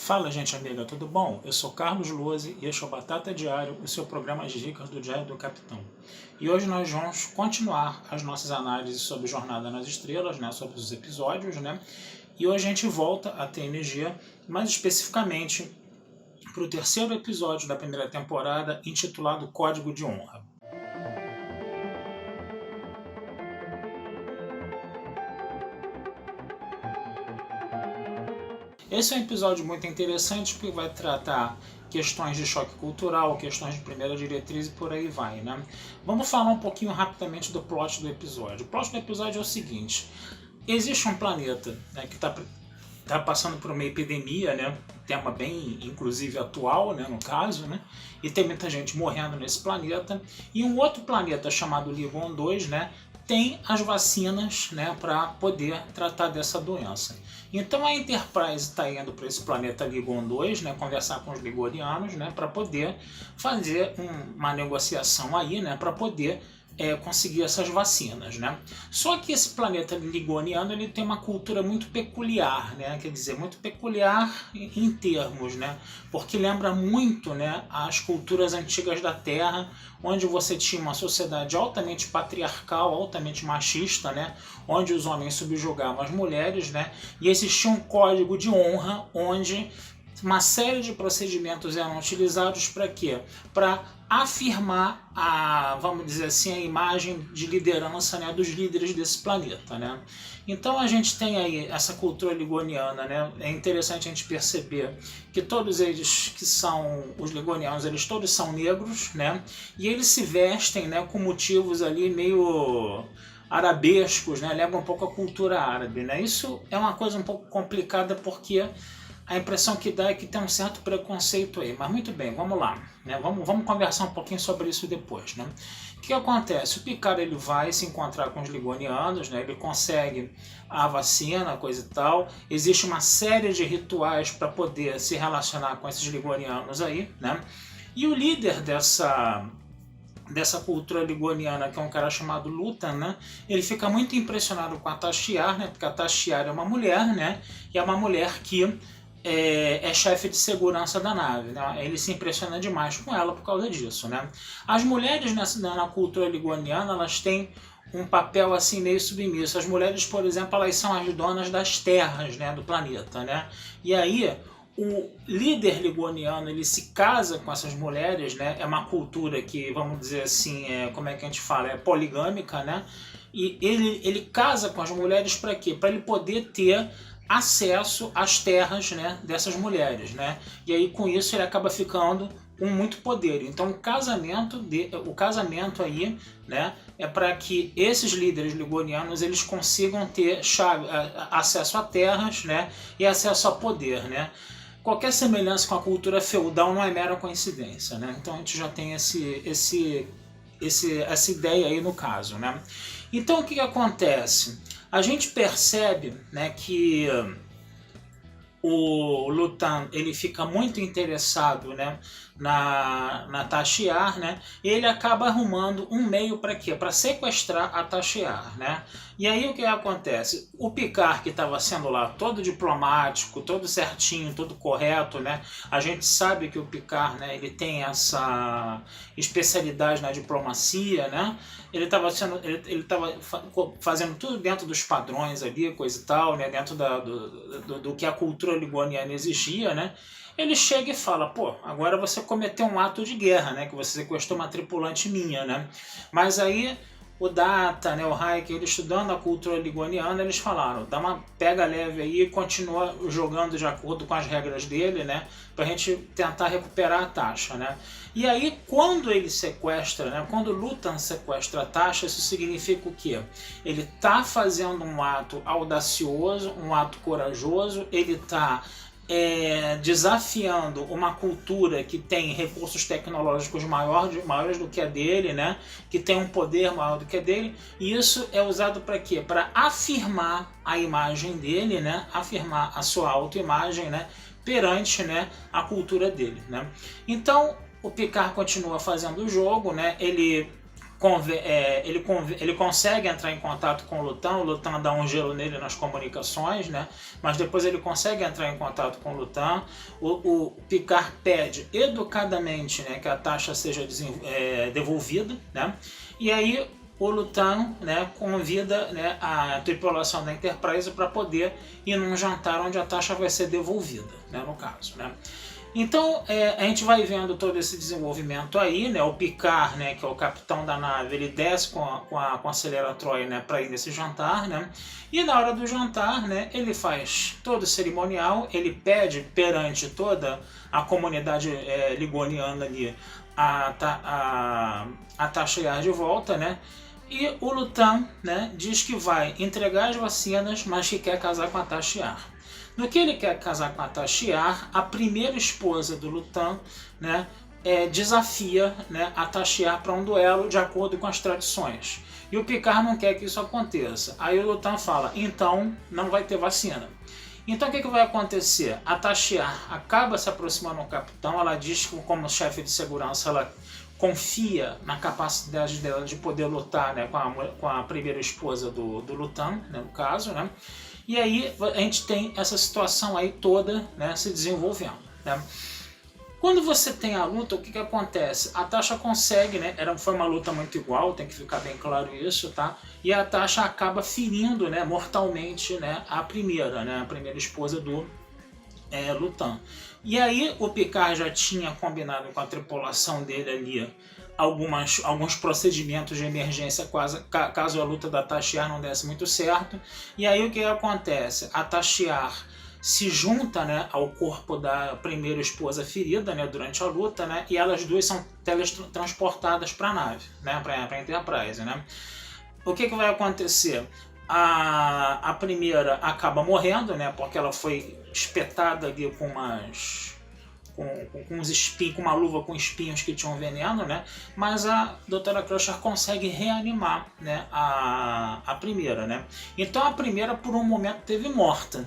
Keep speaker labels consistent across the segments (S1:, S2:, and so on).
S1: Fala, gente amiga, tudo bom? Eu sou Carlos Lose e este é o Batata Diário, o seu programa de dicas do Diário do Capitão. E hoje nós vamos continuar as nossas análises sobre Jornada nas Estrelas, né, sobre os episódios, né? E hoje a gente volta a TNG, mais especificamente para o terceiro episódio da primeira temporada, intitulado Código de Honra. Esse é um episódio muito interessante porque vai tratar questões de choque cultural, questões de primeira diretriz e por aí vai, né? Vamos falar um pouquinho rapidamente do plot do episódio. O plot do episódio é o seguinte: existe um planeta, né, que está passando por uma epidemia, né? Tema bem, inclusive, atual, né, no caso, né? E tem muita gente morrendo nesse planeta. E um outro planeta chamado Ligon 2, né, tem as vacinas, né, para poder tratar dessa doença. Então a Enterprise está indo para esse planeta Ligon 2, né, conversar com os ligorianos, né, para poder fazer uma negociação aí, né, para poder conseguir essas vacinas, né? Só que esse planeta ligoniano ele tem uma cultura muito peculiar, né? Quer dizer, muito peculiar em termos, né? Porque lembra muito, né, as culturas antigas da Terra, onde você tinha uma sociedade altamente patriarcal, altamente machista, né? Onde os homens subjugavam as mulheres, né? E existia um código de honra onde uma série de procedimentos eram utilizados para quê? Para afirmar vamos dizer assim, a imagem de liderança, né, dos líderes desse planeta, né? Então a gente tem aí essa cultura ligoniana, né? É interessante a gente perceber que todos eles que são os ligonianos, eles todos são negros, né? E eles se vestem, né, com motivos ali meio arabescos, né? Lembra um pouco a cultura árabe, né? Isso é uma coisa um pouco complicada porque a impressão que dá é que tem um certo preconceito aí. Mas muito bem, vamos lá, né? Vamos conversar um pouquinho sobre isso depois, né? O que acontece? O Picard ele vai se encontrar com os ligonianos, né? Ele consegue a vacina, coisa e tal. Existe uma série de rituais para poder se relacionar com esses ligonianos aí, né? E o líder dessa cultura ligoniana, que é um cara chamado Lutan, né? Ele fica muito impressionado com a Tashiar, né? Porque a Tashiar é uma mulher, né? E é uma mulher que é chefe de segurança da nave, né? Ele se impressiona demais com ela por causa disso, né? As mulheres na cultura ligoniana, elas têm um papel assim meio submisso. As mulheres, por exemplo, elas são as donas das terras, né, do planeta, né? E aí o líder ligoniano ele se casa com essas mulheres, né? É uma cultura que, vamos dizer assim, como é que a gente fala, é poligâmica, né? E ele casa com as mulheres para quê? Para ele poder ter acesso às terras, né, dessas mulheres, né? E aí com isso ele acaba ficando com muito poder. Então o casamento aí, né, é para que esses líderes ligonianos eles consigam ter acesso a terras, né, e acesso a poder, né? Qualquer semelhança com a cultura feudal não é mera coincidência, né? Então a gente já tem essa ideia aí no caso, né? Então o que acontece? A gente percebe, né, que o Lutan ele fica muito interessado, né, na Tashiar, né, e ele acaba arrumando um meio para quê? Para sequestrar a Tashiar, né? E aí o que acontece? O Picard, que estava sendo lá todo diplomático, todo certinho, todo correto, né? A gente sabe que o Picard, né, ele tem essa especialidade na diplomacia, né? Ele estava fazendo tudo dentro dos padrões ali, coisa e tal, né? Dentro do que a cultura ligoniana exigia, né? Ele chega e fala, pô, agora você cometeu um ato de guerra, né? Que você sequestrou uma tripulante minha, né? Mas aí o Data, né, o Riker, ele estudando a cultura ligoniana, eles falaram, dá uma pega leve aí e continua jogando de acordo com as regras dele, né, pra gente tentar recuperar a Tasha, né. E aí, quando ele sequestra, né, quando o Lutan sequestra a Tasha, isso significa o quê? Ele tá fazendo um ato audacioso, um ato corajoso, ele tá desafiando uma cultura que tem recursos tecnológicos maiores do que a dele, né? Que tem um poder maior do que a dele, e isso é usado para quê? Para afirmar a imagem dele, né? Afirmar a sua autoimagem, né? Perante, né, a cultura dele, né? Então o Picard continua fazendo o jogo, né? Ele ele consegue entrar em contato com o Luthor dá um gelo nele nas comunicações, né? Mas depois ele consegue entrar em contato com o Luthor. O Picard pede educadamente, né, que a taxa seja devolvida, né? E aí o Luthor, né, convida, né, a tripulação da Enterprise para poder ir num jantar onde a taxa vai ser devolvida, né, no caso, né? Então a gente vai vendo todo esse desenvolvimento aí, né? O Picard, né, que é o capitão da nave, ele desce com a Acelera Troy, né, para ir nesse jantar, né? E na hora do jantar, né, ele faz todo o cerimonial, ele pede perante toda a comunidade ligoniana ali a Tasha Yar de volta, né? E o Luthor, né, diz que vai entregar as vacinas, mas que quer casar com a Tasha Yar. No que ele quer casar com a Tasha Yar, a primeira esposa do Luthor, né, desafia, né, a Tasha Yar para um duelo de acordo com as tradições. E o Picard não quer que isso aconteça. Aí o Luthor fala, então não vai ter vacina. Então o que vai acontecer? A Tasha Yar acaba se aproximando do capitão, ela diz que como chefe de segurança ela confia na capacidade dela de poder lutar, né, com a primeira esposa do Luthor, né, no caso, né? E aí a gente tem essa situação aí toda, né, se desenvolvendo, né? Quando você tem a luta, o que acontece? A Tasha consegue, né? Foi uma luta muito igual, tem que ficar bem claro isso, tá? E a Tasha acaba ferindo, né, mortalmente, né, a primeira esposa do Luthor. E aí o Picard já tinha combinado com a tripulação dele ali alguns procedimentos de emergência caso a luta da Tasha Yar não desse muito certo. E aí o que acontece? A Tasha Yar se junta, né, ao corpo da primeira esposa ferida, né, durante a luta, né, e elas duas são teletransportadas para a nave, né, para a Enterprise, né. O que vai acontecer? A primeira acaba morrendo, né, porque ela foi espetada ali com uns espinhos, com uma luva com espinhos que tinham veneno, né? Mas a Dra. Crusher consegue reanimar, né, a primeira, né? Então a primeira por um momento teve morta,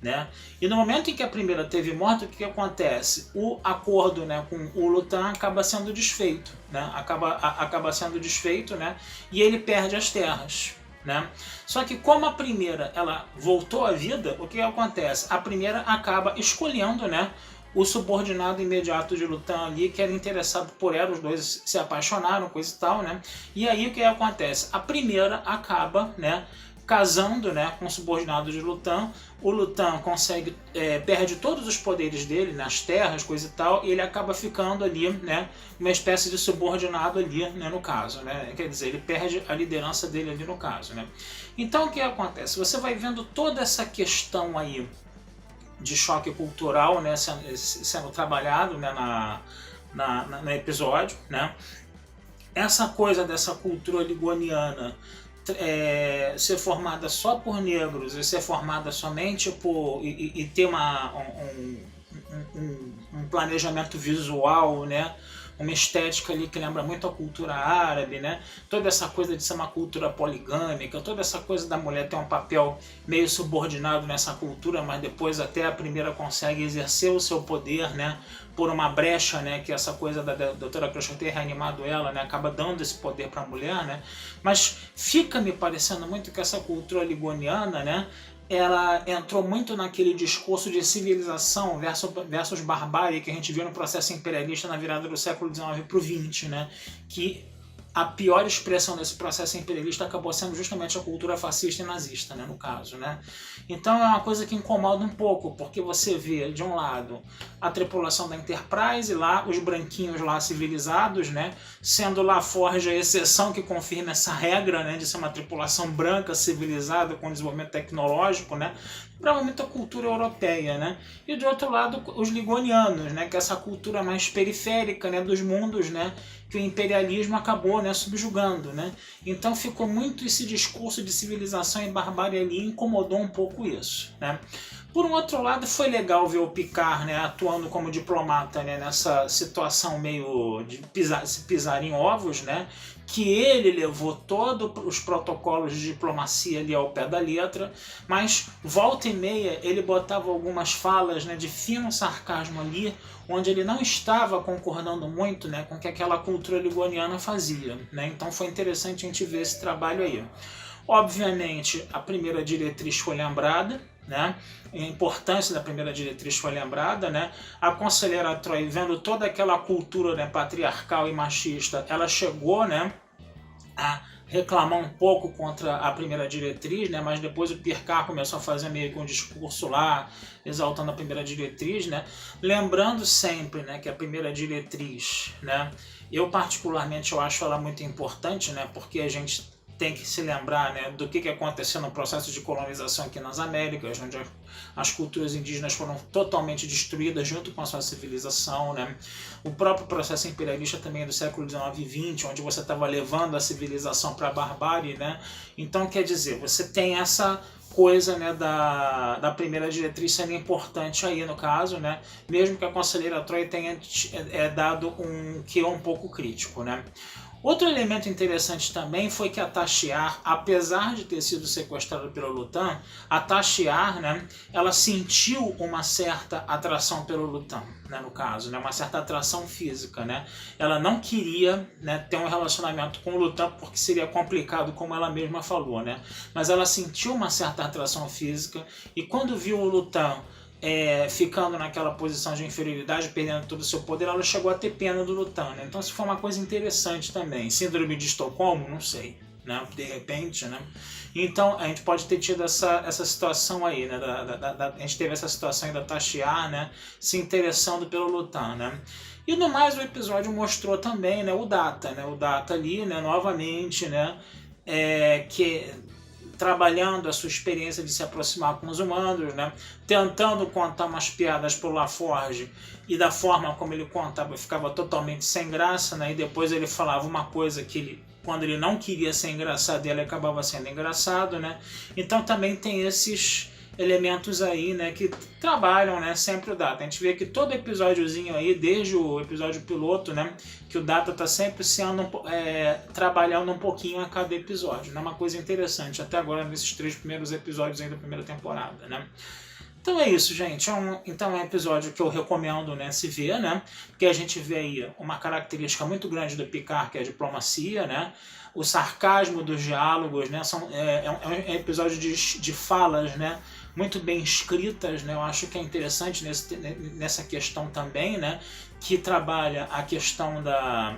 S1: né? E no momento em que a primeira teve morta, o que acontece? O acordo, né, com o Luthor acaba sendo desfeito, né? Acaba sendo desfeito, né? E ele perde as terras, né? Só que como a primeira ela voltou à vida, o que acontece? A primeira acaba escolhendo, né, o subordinado imediato de Luthor ali, que era interessado por ela, os dois se apaixonaram, coisa e tal, né? E aí o que acontece? A primeira acaba, né, casando, né, com o subordinado de Luthor. O Luthor perde todos os poderes dele nas terras, coisa e tal, e ele acaba ficando ali, né, uma espécie de subordinado ali, né, no caso, né? Quer dizer, ele perde a liderança dele ali no caso, né? Então o que acontece? Você vai vendo toda essa questão aí de choque cultural, né, sendo trabalhado, né, no episódio, né? Essa coisa dessa cultura ligoniana ser formada só por negros e ser formada somente por e ter um planejamento visual, né, uma estética ali que lembra muito a cultura árabe, né? Toda essa coisa de ser uma cultura poligâmica, toda essa coisa da mulher ter um papel meio subordinado nessa cultura, mas depois até a primeira consegue exercer o seu poder, né, por uma brecha, né, que essa coisa da Dra. Crusher ter reanimado ela, né, acaba dando esse poder para a mulher, né? Mas fica me parecendo muito que essa cultura ligoniana, né, ela entrou muito naquele discurso de civilização versus barbárie que a gente viu no processo imperialista na virada do século XIX para o XX, né? Que a pior expressão desse processo imperialista acabou sendo justamente a cultura fascista e nazista, né, no caso, né? Então é uma coisa que incomoda um pouco, porque você vê, de um lado, a tripulação da Enterprise, lá os branquinhos lá civilizados, né, sendo lá Forge a exceção que confirma essa regra, né, de ser uma tripulação branca civilizada com desenvolvimento tecnológico, né, provavelmente a cultura europeia, né? E do outro lado os ligonianos, né, que é essa cultura mais periférica, né, dos mundos, né, que o imperialismo acabou, né, subjugando, né? Então ficou muito esse discurso de civilização e barbárie ali, incomodou um pouco isso, né? Por um outro lado, foi legal ver o Picard, né, atuando como diplomata, né, nessa situação meio de se pisar em ovos, né, que ele levou todos os protocolos de diplomacia ali ao pé da letra, mas volta e meia ele botava algumas falas, né, de fino sarcasmo ali, onde ele não estava concordando muito, né, com o que aquela cultura ligoniana fazia, né, então foi interessante a gente ver esse trabalho aí. Obviamente, a primeira diretriz foi lembrada, né? A importância da primeira diretriz foi lembrada, né? A conselheira Troi, vendo toda aquela cultura, né, patriarcal e machista, ela chegou, né, a reclamar um pouco contra a primeira diretriz, né? Mas depois o Picard começou a fazer meio que um discurso lá, exaltando a primeira diretriz, né? Lembrando sempre, né, que a primeira diretriz, né, eu particularmente eu acho ela muito importante, né, porque a gente tem que se lembrar, né, do que aconteceu no processo de colonização aqui nas Américas, onde as culturas indígenas foram totalmente destruídas junto com a sua civilização, né? O próprio processo imperialista também do século XIX e XX, onde você estava levando a civilização para a barbárie, né? Então, quer dizer, você tem essa coisa, né, da primeira diretriz sendo importante aí no caso, né? Mesmo que a conselheira Troi tenha dado um que é um pouco crítico, né? Outro elemento interessante também foi que a Tashiar, apesar de ter sido sequestrada pelo Luthor, a Tashiar, né, ela sentiu uma certa atração pelo Luthor, né, no caso, né, uma certa atração física, né? Ela não queria, né, ter um relacionamento com o Luthor porque seria complicado, como ela mesma falou, né? Mas ela sentiu uma certa atração física e quando viu o Luthor ficando naquela posição de inferioridade, perdendo todo o seu poder, ela chegou a ter pena do Luthor, né? Então isso foi uma coisa interessante também. Síndrome de Estocolmo? Não sei, né? De repente, né? Então a gente pode ter tido essa situação aí, né? A gente teve essa situação aí da Tashiar, né, se interessando pelo Luthor, né? E no mais o episódio mostrou também, né, o Data, né? O Data ali, né, novamente, né, que trabalhando a sua experiência de se aproximar com os humanos, né? Tentando contar umas piadas pro LaForge e da forma como ele contava ficava totalmente sem graça, né? E depois ele falava uma coisa que ele, quando ele não queria ser engraçado, ele acabava sendo engraçado, né? Então também tem esses elementos aí, né, que trabalham, né, sempre o Data. A gente vê que todo episódiozinho aí, desde o episódio piloto, né, que o Data tá sempre sendo trabalhando um pouquinho a cada episódio, né, uma coisa interessante, até agora nesses 3 primeiros episódios aí da primeira temporada, né. Então é isso, gente. Então é um episódio que eu recomendo, né, se ver, né, porque a gente vê aí uma característica muito grande do Picard, que é a diplomacia, né, o sarcasmo dos diálogos, né, é um episódio de falas, né, muito bem escritas, né? Eu acho que é interessante nessa questão também, né? Que trabalha a questão da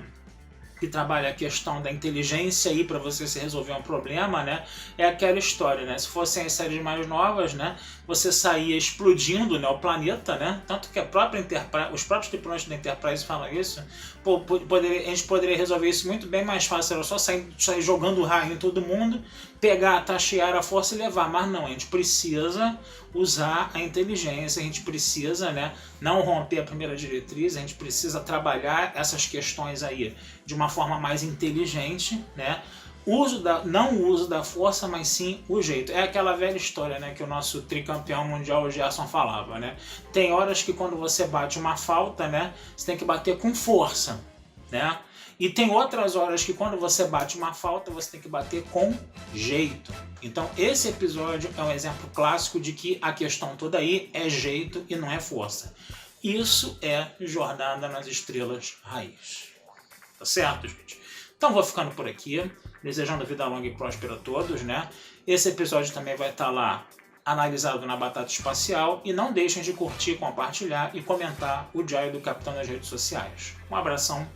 S1: inteligência aí para você se resolver um problema, né? É aquela história, né? Se fossem as séries mais novas, né? Você saía explodindo, né, o planeta, né? Tanto que a própria os próprios tripulantes da Enterprise falam isso. Pô, a gente poderia resolver isso muito bem mais fácil. Era só sair jogando raio em todo mundo, pegar, taxear a força e levar. Mas não, a gente precisa usar a inteligência, a gente precisa, né, não romper a primeira diretriz, a gente precisa trabalhar essas questões aí de uma forma mais inteligente, né? Não o uso da força, mas sim o jeito. É aquela velha história, né, que o nosso tricampeão mundial, o Gerson, falava, né? Tem horas que quando você bate uma falta, né, você tem que bater com força, né? E tem outras horas que quando você bate uma falta, você tem que bater com jeito. Então esse episódio é um exemplo clássico de que a questão toda aí é jeito e não é força. Isso é Jornada nas Estrelas Raiz. Tá certo, gente? Então vou ficando por aqui, desejando vida longa e próspera a todos, né? Esse episódio também vai estar lá analisado na Batata Espacial e não deixem de curtir, compartilhar e comentar o Diário do Capitão nas redes sociais. Um abração.